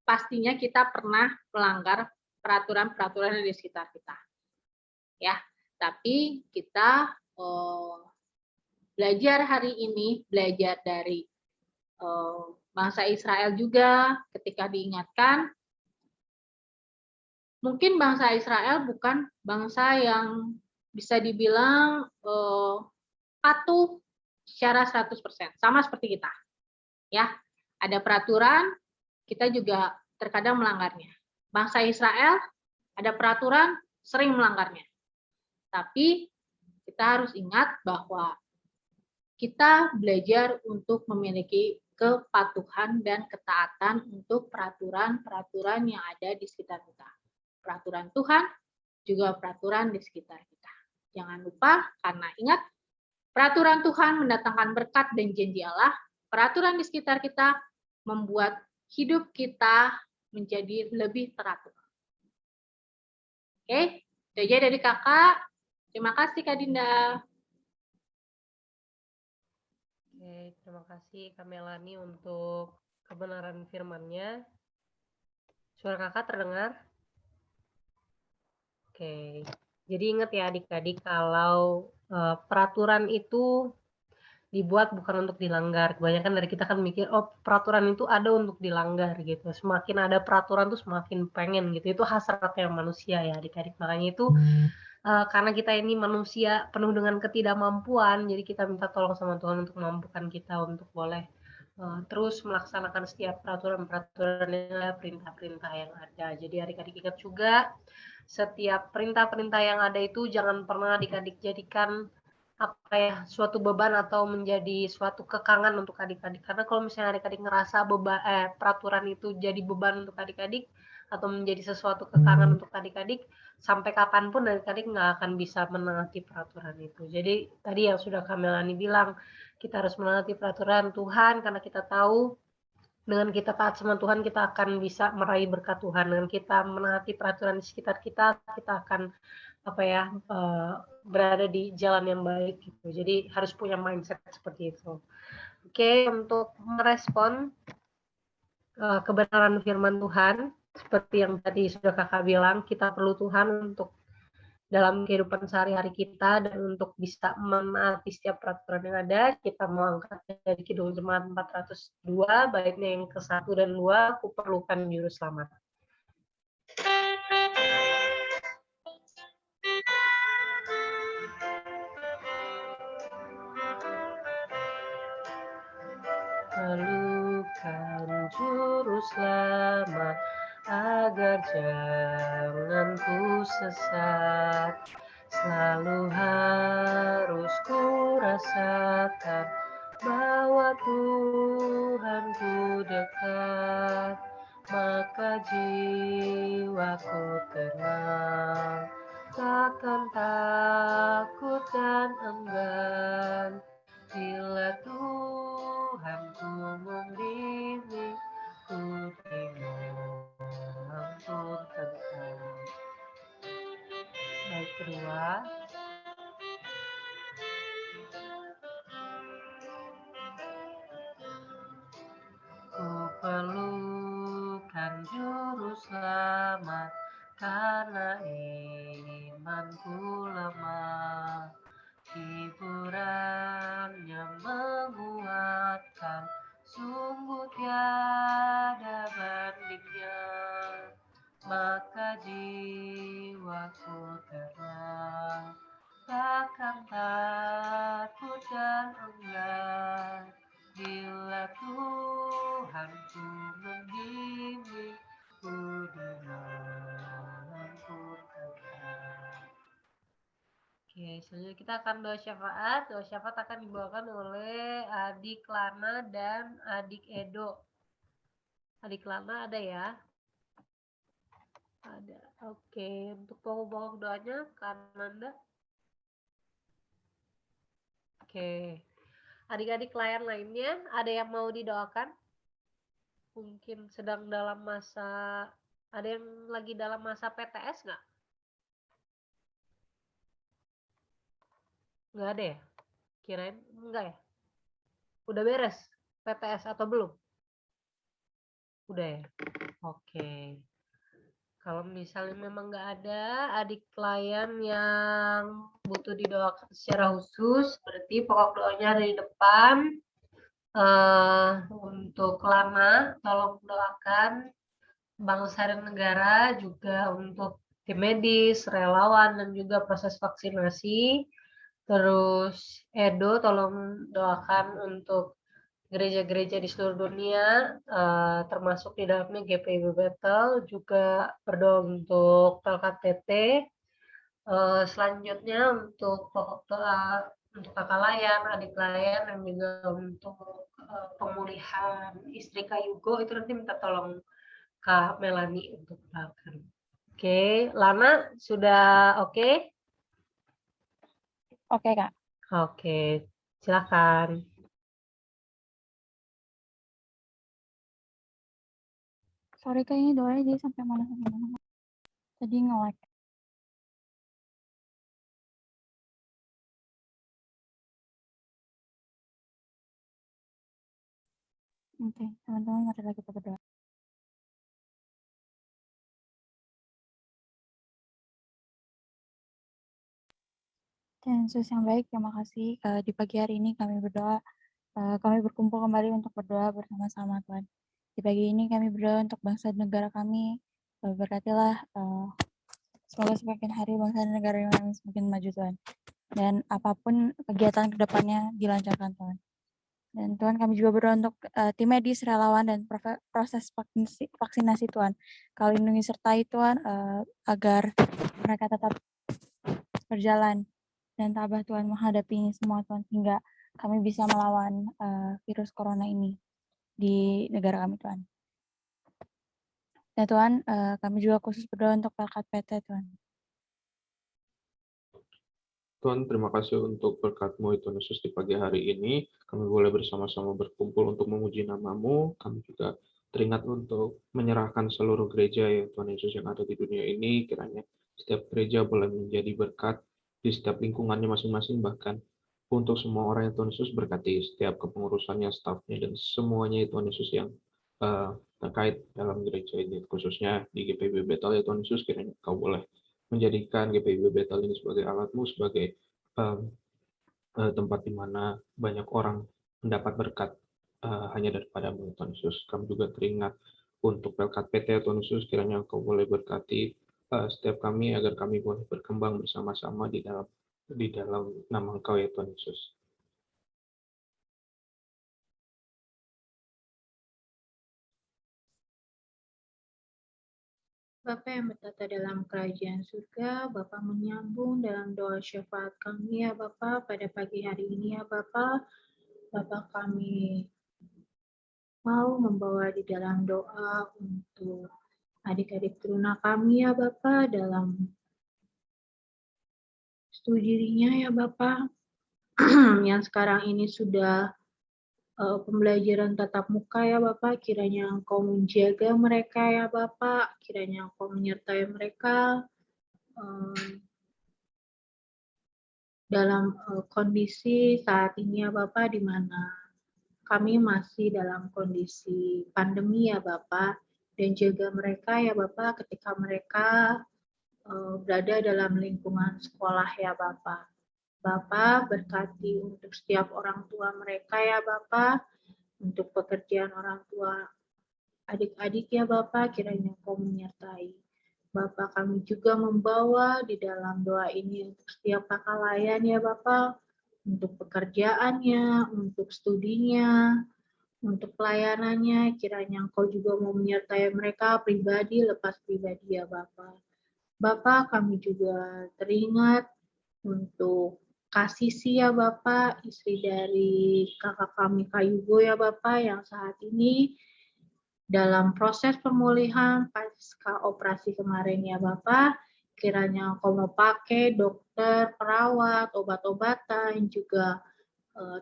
Speaker 4: Pastinya kita pernah melanggar peraturan-peraturan di sekitar kita. Ya, tapi kita belajar hari ini, belajar dari bangsa Israel juga ketika diingatkan, mungkin bangsa Israel bukan bangsa yang bisa dibilang patuh secara 100%, sama seperti kita. Ya, ada peraturan, kita juga terkadang melanggarnya. Bangsa Israel ada peraturan, sering melanggarnya. Tapi kita harus ingat bahwa kita belajar untuk memiliki kepatuhan dan ketaatan untuk peraturan-peraturan yang ada di sekitar kita. Peraturan Tuhan, juga peraturan di sekitar kita. Jangan lupa, karena ingat, peraturan Tuhan mendatangkan berkat dan janji Allah. Peraturan di sekitar kita membuat hidup kita menjadi lebih teratur. Oke, itu aja dari kakak. Terima kasih Kak Dinda.
Speaker 1: Oke, terima kasih Kak Melani untuk kebenaran firman-Nya. Suara kakak terdengar? Oke, jadi ingat ya adik-adik kalau peraturan itu dibuat bukan untuk dilanggar. Kebanyakan dari kita kan mikir, oh peraturan itu ada untuk dilanggar gitu. Semakin ada peraturan tuh semakin pengen gitu. Itu hasratnya manusia ya adik-adik. Makanya itu karena kita ini manusia penuh dengan ketidakmampuan, jadi kita minta tolong sama Tuhan untuk memampukan kita untuk boleh terus melaksanakan setiap peraturan-peraturan yang ada, perintah-perintah yang ada. Jadi adik-adik ingat juga, setiap perintah-perintah yang ada itu jangan pernah adik-adik jadikan apa ya, suatu beban atau menjadi suatu kekangan untuk adik-adik. Karena kalau misalnya adik-adik ngerasa peraturan itu jadi beban untuk adik-adik atau menjadi sesuatu kekangan untuk adik-adik, sampai kapanpun adik-adik nggak akan bisa menaati peraturan itu. Jadi tadi yang sudah Kak Melani bilang, kita harus menaati peraturan Tuhan karena kita tahu dengan kita taat sama Tuhan kita akan bisa meraih berkat Tuhan. Dengan kita menaati peraturan di sekitar kita, kita akan berada di jalan yang baik gitu. Jadi harus punya mindset seperti itu. Oke, untuk merespon kebenaran firman Tuhan, seperti yang tadi sudah kakak bilang, kita perlu Tuhan untuk dalam kehidupan sehari-hari kita dan untuk bisa menaati setiap peraturan yang ada. Kita mau angkat dari Kidung Jemaat 402, baiknya yang ke-1 dan 2, aku perlukan juru selamat. Perlukan juru selamat agar jangan ku sesat. Selalu harus ku rasakan bahwa Tuhanku dekat, maka jiwaku tenang, takkan takut dan enggan. Bila Tuhanku membimbing, ku dimohon pun tenang. Baik, kedua. Ku perlukan juru selamat karena imanku lemah. Hiburannya menguatkan, sungguh tiada bandingnya. Maka jiwaku tenang, takkan takut dan enggan. Bila Tuhanku membimbing, ku dimana pun tenang. kita akan doa syafaat. Doa syafaat akan dibawakan oleh adik Lana dan adik Edo. Adik Lana ada ya? Ada. Oke, untuk pokok-pokok doanya Kananda. Oke. Adik-adik layan lainnya ada yang mau didoakan? Mungkin sedang dalam masa, ada yang lagi dalam masa PTS nggak? Nggak ada ya? Kirain enggak ya? Udah beres PTS atau belum? Udah ya? Oke. Kalau misalnya memang nggak ada adik klien yang butuh didoakan secara khusus, berarti pokok doanya ada di depan. Untuk Lana, tolong doakan bangsa dan negara, juga untuk tim medis, relawan, dan juga proses vaksinasi. Terus Edo, tolong doakan untuk gereja-gereja di seluruh dunia, termasuk di dalamnya GPIB Battle, juga berdoa untuk PLKTT. Selanjutnya untuk pokok doa untuk kakak layan, adik layan, dan juga untuk pemulihan istri Kak Yugo, itu nanti minta tolong Kak Melani untuk doakan. Oke, Lana sudah oke?
Speaker 7: Oke, Kak.
Speaker 1: Oke, silakan.
Speaker 7: Sorry, Kak, ini doanya jadi sampai mana. Tadi nge-lag. Oke, teman-teman, marilah kita berdoa. Tuhan Yesus yang baik, terima kasih di pagi hari ini kami berdoa, kami berkumpul kembali untuk berdoa bersama-sama Tuhan. Di pagi ini kami berdoa untuk bangsa dan negara kami, berkatilah semoga semakin hari bangsa dan negara kami semakin maju Tuhan. Dan apapun kegiatan kedepannya dilancarkan Tuhan. Dan Tuhan kami juga berdoa untuk tim medis, relawan, dan proses vaksinasi Tuhan. Kau lindungi sertai Tuhan agar mereka tetap berjalan dan tabah Tuhan menghadapi ini semua Tuhan, sehingga kami bisa melawan virus corona ini di negara kami Tuhan. Dan Tuhan, kami juga khusus berdoa untuk PLKPT Tuhan.
Speaker 9: Tuhan, terima kasih untuk berkat-Mu Tuhan Yesus di pagi hari ini. Kami boleh bersama-sama berkumpul untuk memuji nama-Mu. Kami juga teringat untuk menyerahkan seluruh gereja ya Tuhan Yesus yang ada di dunia ini. Kiranya setiap gereja boleh menjadi berkat di setiap lingkungannya masing-masing, bahkan untuk semua orang yang Tuhan Yesus berkati setiap kepengurusannya, stafnya, dan semuanya Tuhan Yesus yang terkait dalam gereja ini, khususnya di GPIB Battle ya Tuhan Yesus. Kiranya Kau boleh menjadikan GPIB Battle ini sebagai alat-Mu, sebagai tempat di mana banyak orang mendapat berkat hanya daripada-Mu Tuhan Yesus. Kami juga teringat untuk PLKPT Tuhan Yesus, kiranya Kau boleh berkati setiap kami agar kami boleh berkembang bersama-sama di dalam nama Engkau ya Tuhan Yesus.
Speaker 4: Bapa yang bertata dalam kerajaan surga, Bapa menyambung dalam doa syafaat kami ya Bapa pada pagi hari ini ya Bapa. Bapa kami mau membawa di dalam doa untuk adik-adik teruna kami ya Bapa dalam studi dirinya ya Bapa yang sekarang ini sudah pembelajaran tatap muka ya Bapak, kiranya Engkau menjaga mereka ya Bapak, kiranya Engkau menyertai mereka dalam kondisi saat ini ya Bapak, di mana kami masih dalam kondisi pandemi ya Bapak, dan jaga mereka ya Bapak ketika mereka berada dalam lingkungan sekolah ya Bapak. Bapak berkati untuk setiap orang tua mereka ya Bapak, untuk pekerjaan orang tua adik-adik ya Bapak, kiranya Engkau menyertai. Bapak, kami juga membawa di dalam doa ini untuk setiap kakak layan ya Bapak, untuk pekerjaannya, untuk studinya, untuk pelayanannya, kiranya Engkau juga mau menyertai mereka pribadi lepas pribadi ya Bapak. Bapak, kami juga teringat untuk Kak Sisi ya Bapak, istri dari kakak kami Kak Yugo ya Bapak, yang saat ini dalam proses pemulihan pasca operasi kemarin ya Bapak, kiranya Engkau mau pakai dokter, perawat, obat-obatan, juga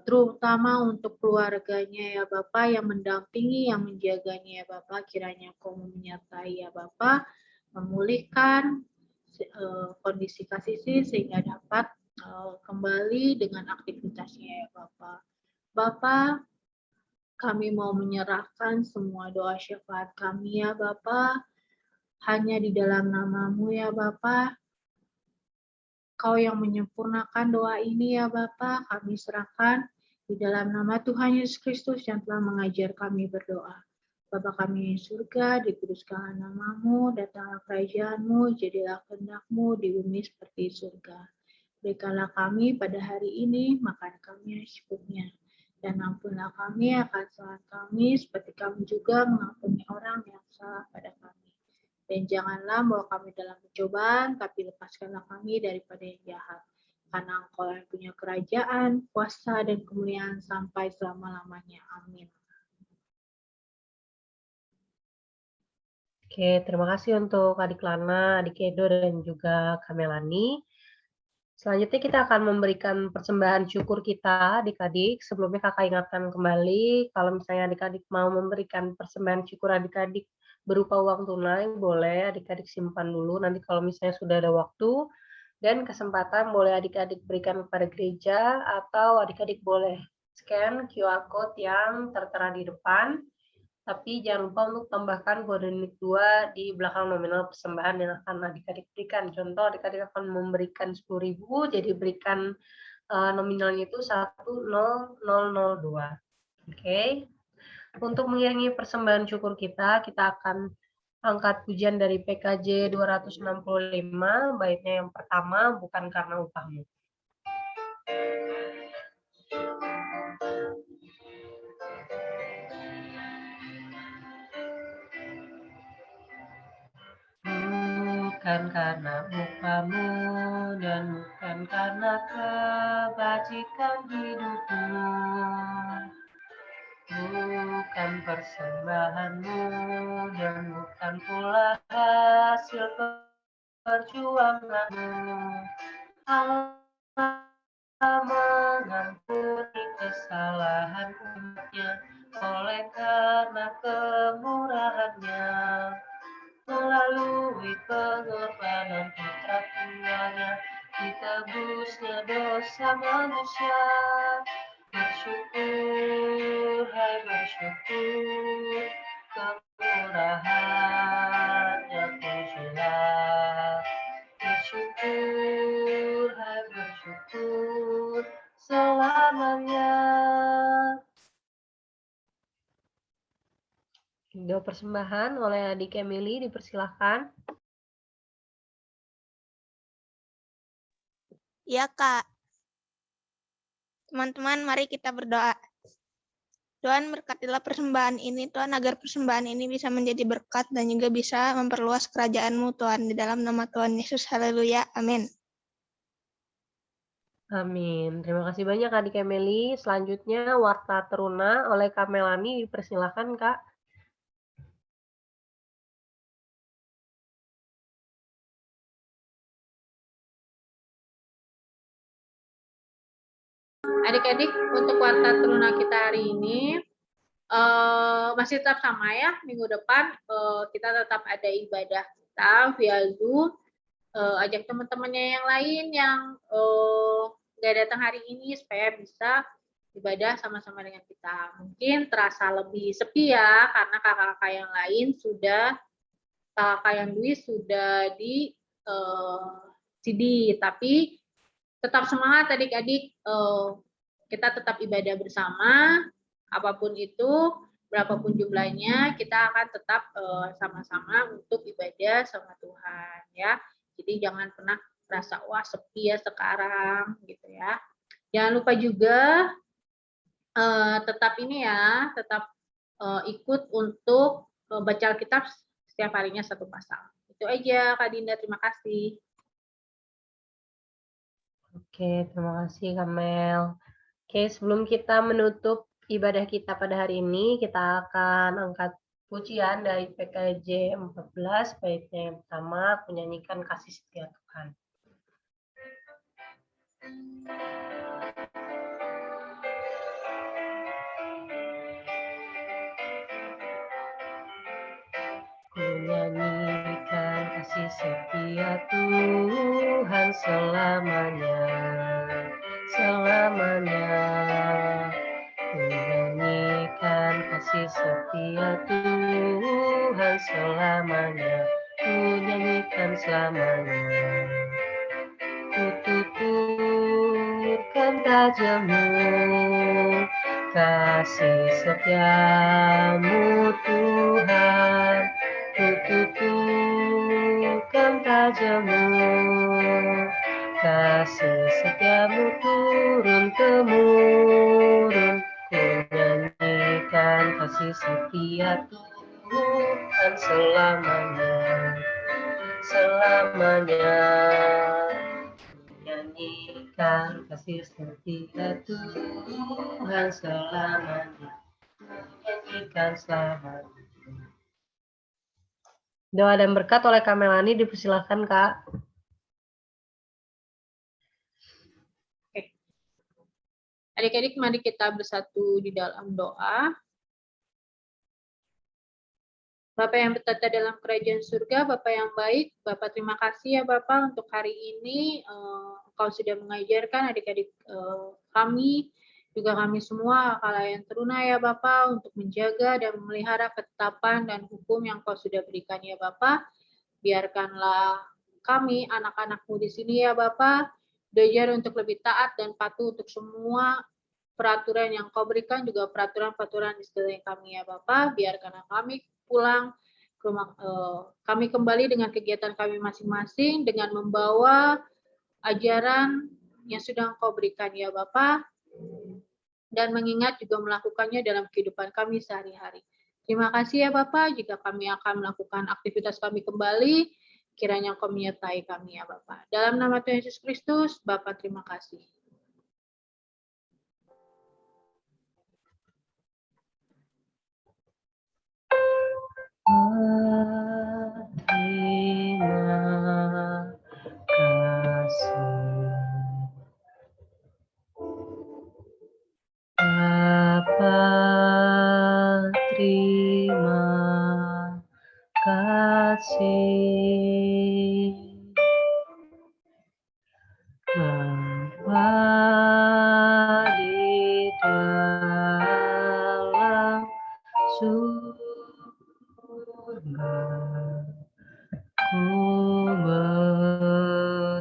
Speaker 4: terutama untuk keluarganya ya Bapak yang mendampingi, yang menjaganya ya Bapak, kiranya Engkau menyertai ya Bapak, memulihkan kondisi Kak Sisi sehingga dapat kembali dengan aktivitasnya ya Bapak. Bapak, kami mau menyerahkan semua doa syafaat kami ya Bapak, hanya di dalam nama-Mu ya Bapak. Kau yang menyempurnakan doa ini ya Bapak, kami serahkan di dalam nama Tuhan Yesus Kristus yang telah mengajar kami berdoa. Bapa kami di surga, dikuduskanlah nama-Mu, datanglah kerajaan-Mu, jadilah kehendak-Mu di bumi seperti surga. Berikanlah kami pada hari ini makan kami yang secukupnya. Dan ampunlah kami akan kesalahan kami, seperti kami juga mengampuni orang yang salah pada kami. Dan janganlah membawa kami dalam pencobaan, tapi lepaskanlah kami daripada yang jahat. Karena Engkau yang punya kerajaan, kuasa, dan kemuliaan sampai selama-lamanya. Amin.
Speaker 1: Oke, terima kasih untuk Adik Lana, Adik Edo, dan juga Kamelani. Selanjutnya kita akan memberikan persembahan syukur kita adik-adik. Sebelumnya kakak ingatkan kembali, kalau misalnya adik-adik mau memberikan persembahan syukur adik-adik berupa uang tunai, boleh adik-adik simpan dulu. Nanti kalau misalnya sudah ada waktu dan kesempatan, boleh adik-adik berikan kepada gereja, atau adik-adik boleh scan QR Code yang tertera di depan. Tapi jangan lupa untuk tambahkan kode unik 2 di belakang nominal persembahan yang akan adik-adik berikan. Contoh, adik-adik akan memberikan 10.000, jadi berikan nominalnya itu 10002. Oke. Untuk mengiringi persembahan syukur kita akan angkat pujian dari PKJ 265, baitnya yang pertama, bukan karena upahmu. Bukan karena upahmu dan bukan karena kebajikan hidupmu, bukan persembahanmu dan bukan pula hasil perjuanganmu. Allah mengampuni kesalahan umatnya oleh karena kemurahannya. Melalui pengorbanan putra tunggalnya, ditebusnya dosa manusia. Bersyukur, hai bersyukur, kemurahannya pujilah. Bersyukur, hai bersyukur, selamanya. Doa persembahan oleh adik Emily, dipersilahkan.
Speaker 10: Ya, Kak. Teman-teman, mari kita berdoa. Tuhan, berkatilah persembahan ini, Tuhan, agar persembahan ini bisa menjadi berkat dan juga bisa memperluas kerajaan-Mu, Tuhan, di dalam nama Tuhan Yesus. Haleluya. Amin.
Speaker 1: Amin. Terima kasih banyak adik Emily. Selanjutnya Warta Teruna oleh Kamelani, dipersilahkan Kak.
Speaker 4: Adik-adik, untuk Warta Teruna kita hari ini masih tetap sama ya. Minggu depan kita tetap ada ibadah kita via Zoom. Ajak teman-temannya yang lain yang nggak datang hari ini supaya bisa ibadah sama-sama dengan kita. Mungkin terasa lebih sepi ya, karena kakak-kakak yang lain sudah, kakak yang Dwi sudah di CD. Tapi tetap semangat adik-adik, kita tetap ibadah bersama, apapun itu, berapapun jumlahnya, kita akan tetap sama-sama untuk ibadah sama Tuhan ya. Jadi jangan pernah merasa wah sepi ya sekarang gitu ya. Jangan lupa juga tetap ini ya, tetap ikut untuk baca Alkitab setiap harinya 1 pasal. Itu aja Kak Dinda, terima kasih.
Speaker 1: Oke. Oke, terima kasih Kamel. Oke, sebelum kita menutup ibadah kita pada hari ini, kita akan angkat pujian dari PKJ 14, baitnya yang pertama, menyanyikan kasih setia Tuhan. Ku nyanyikan kasih setia Tuhan selamanya, selamanya. Ku nyanyikan kasih setia Tuhan selamanya, ku nyanyikan selamanya. Ku tuturkan tajammu, kasih setiamu Tuhan. Ku tuturkan tajammu, kasih setiamu turun-temurun. Ku nyanyikan kasih setia Tuhan selamanya, selamanya. Nyanyikan kasih setia Tuhan selamanya, nyanyikan selamanya. Doa dan berkat oleh Kak Melani, dipersilakan Kak.
Speaker 4: Oke. Adik-adik, mari kita bersatu di dalam doa. Bapak yang bertata dalam kerajaan surga, Bapak yang baik, Bapak terima kasih ya Bapak untuk hari ini Engkau sudah mengajarkan adik-adik kami, juga kami semua khalayak teruna ya Bapak untuk menjaga dan memelihara ketetapan dan hukum yang Engkau sudah berikan ya Bapak. Biarkanlah kami anak-anak-Mu di sini ya Bapak, belajar untuk lebih taat dan patuh untuk semua peraturan yang Kau berikan, juga peraturan-peraturan di sekeliling kami ya Bapak. Biarkanlah kami pulang ke rumah, kami kembali dengan kegiatan kami masing-masing dengan membawa ajaran yang sudah Engkau berikan ya Bapak, dan mengingat juga melakukannya dalam kehidupan kami sehari-hari. Terima kasih ya Bapak, jika kami akan melakukan aktivitas kami kembali, kiranya Engkau menyertai kami ya Bapak. Dalam nama Tuhan Yesus Kristus, Bapak terima kasih.
Speaker 1: Terima kasih Bapa, terima kasih Bapa di dalam surga. Ku berterima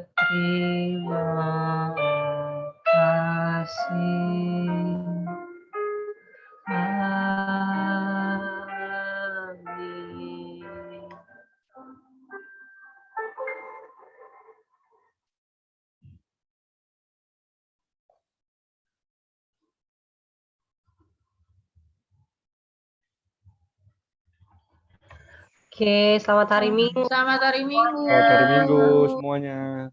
Speaker 1: kasih. Amin. Oke, selamat hari Minggu.
Speaker 4: Selamat hari Minggu.
Speaker 9: Selamat hari Minggu semuanya.